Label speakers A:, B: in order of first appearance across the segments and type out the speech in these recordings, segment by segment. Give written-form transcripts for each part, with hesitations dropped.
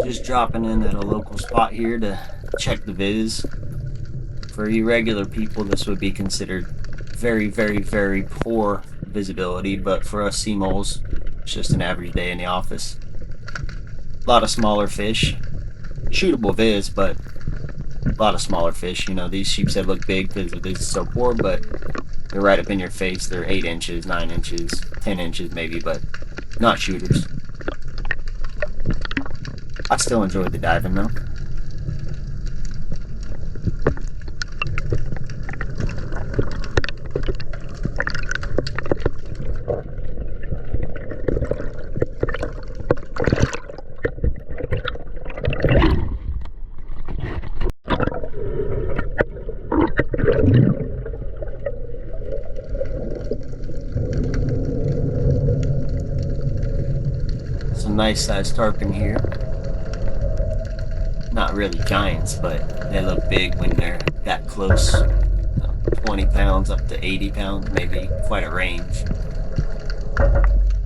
A: Just dropping in at a local spot here to check the viz. For you regular people, this would be considered very, very, very poor visibility, but for us SeaMoles, it's just an average day in the office. A lot of smaller fish. Shootable viz, but a lot of smaller fish. You know, these sheepshead look big because the viz is so poor, but they're right up in your face. They're 8 inches, 9 inches, 10 inches maybe, but not shooters. I still enjoyed the diving though. Some nice sized tarpon here. Not really giants, but they look big when they're that close. 20 pounds up to 80 pounds, maybe. Quite a range.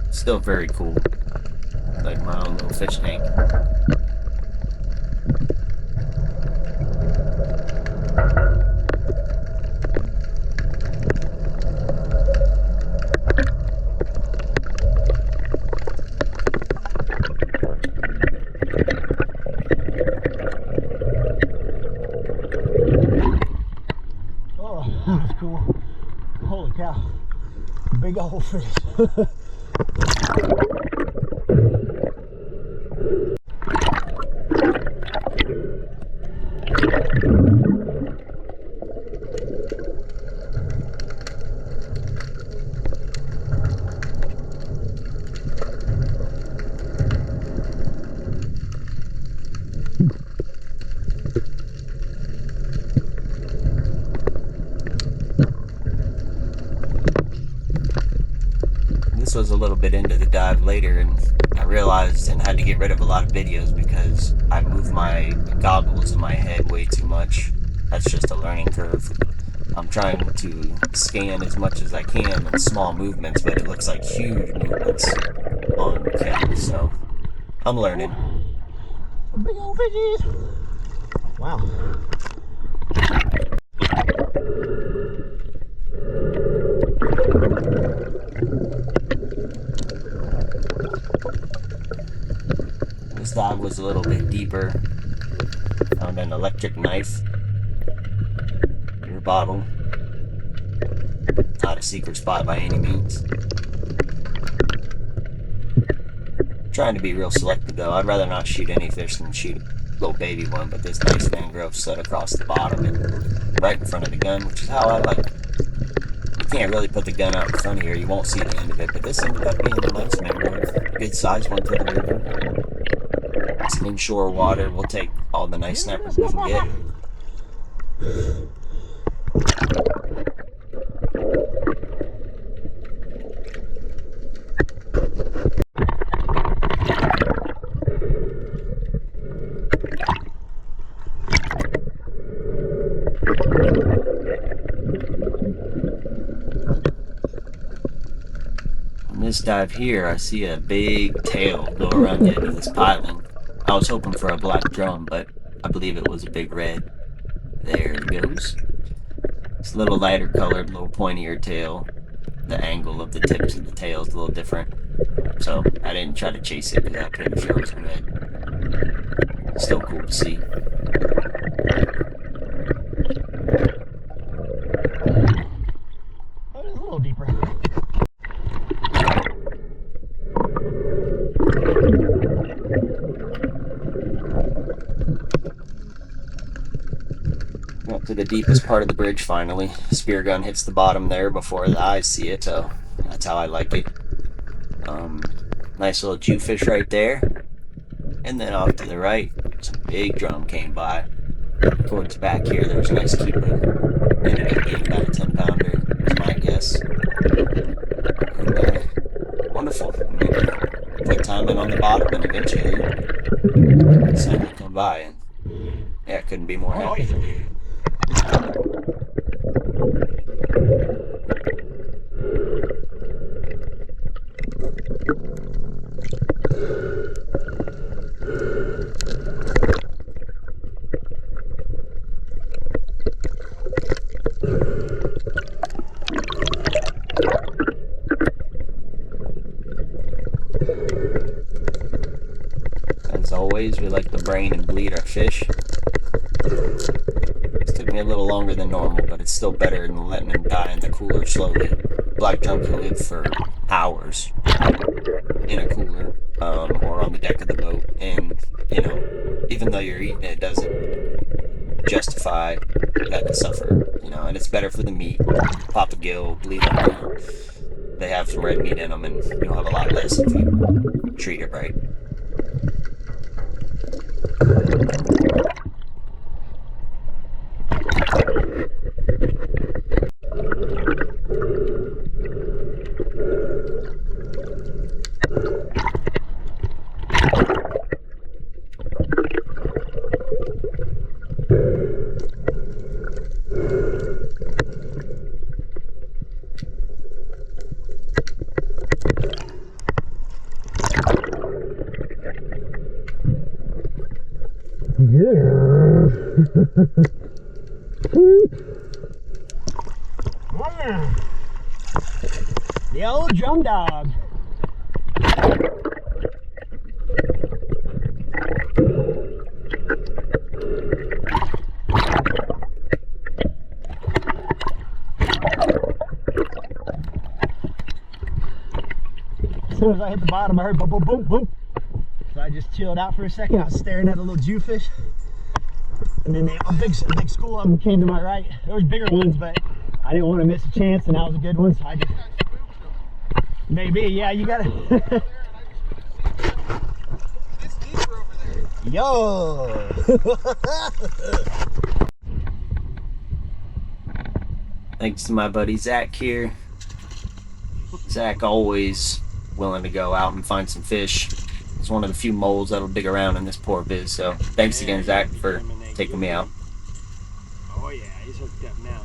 A: Still very cool. Like my own little fish tank.
B: That was cool. Holy cow. Big old fish.
A: This was a little bit into the dive later, and I realized and had to get rid of a lot of videos because I moved my goggles in my head way too much. That's just a learning curve. I'm trying to scan as much as I can in small movements, but it looks like huge movements on camera, so I'm learning.
B: Big old fishes. Wow.
A: This dive was a little bit deeper. Found an electric knife. Your bottle. Not a secret spot by any means. Trying to be real selective though. I'd rather not shoot any fish than shoot a little baby one, but this nice mangrove set across the bottom and right in front of the gun, which is how I like it. You can't really put the gun out in front of here. You won't see the end of it, but this ended up being a nice mangrove. Good size one for the river. It's an inshore water. We'll take all the nice snappers we can get. On this dive here, I see a big tail go around the edge of this piling. I was hoping for a black drum, but I believe it was a big red. There it goes. It's a little lighter colored, a little pointier tail. The angle of the tips of the tail is a little different. So I didn't try to chase it because I couldn't sure it was red. Still cool to see.
B: That is a little deeper.
A: Up to the deepest part of the bridge finally. Spear gun hits the bottom there before the eyes see it, so that's how I like it. Nice little jewfish right there. And then off to the right, some big drum came by. Towards the back here, there's a nice keeper. Ended up being about a 10-pounder, is my guess. And, wonderful. I mean, put time in on the bottom and eventually decided to come by, and yeah, couldn't be more happy. ways we like to brain and bleed our fish. It took me a little longer than normal, but it's still better than letting them die in the cooler slowly. Black drum can live for hours in a cooler, or on the deck of the boat, and even though you're eating it, doesn't justify letting it suffer. And it's better for the meat. Pop a gill, bleed them. They have some red meat in them, and you'll have a lot less if you treat it right.
B: The old drum dog. As soon as I hit the bottom, I heard boom, boom, boom, boom. So I just chilled out for a second. I was staring at a little Jewfish. And then a big school of them came to my right. There was bigger ones, but I didn't want to miss a chance, and that was a good one, so I just... Maybe, yeah, you gotta...
C: It's deeper over there.
B: Yo!
A: Thanks to my buddy Zack here. Zack always willing to go out and find some fish. He's one of the few moles that'll dig around in this poor biz, so thanks again, Zack, for taking me out.
B: Oh yeah, he's hooked up now.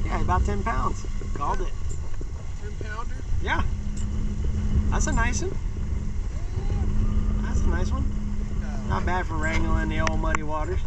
B: Yeah, about 10 pounds. Called it.
C: 10-pounder?
B: Yeah. That's a nice one. That's a nice one. Not bad for wrangling the old muddy waters.